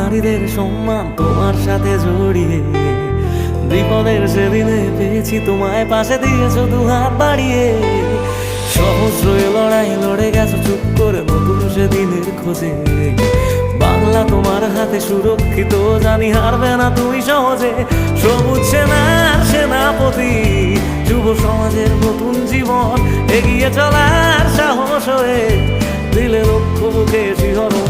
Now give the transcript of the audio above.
নারীদের সম্মান তোমার সাথে জড়িয়ে, বিপদের সেদিনে পেয়েছি তোমায়, পাশে দিয়েছো দুহাত বাড়িয়ে। সহস্র লড়াই লড়ে গেছো চুপ করে নতুন সেদিনের খোঁজে। বাংলা তোমার হাতে সুরক্ষিত, জানি হারবে না তুমি সহজে। সবুজ সেনার সেনাপতি, যুব সমাজের নতুন জীবন, এগিয়ে চলার সাহস হয়ে দিলে লক্ষ্য বুকে শিহরণ।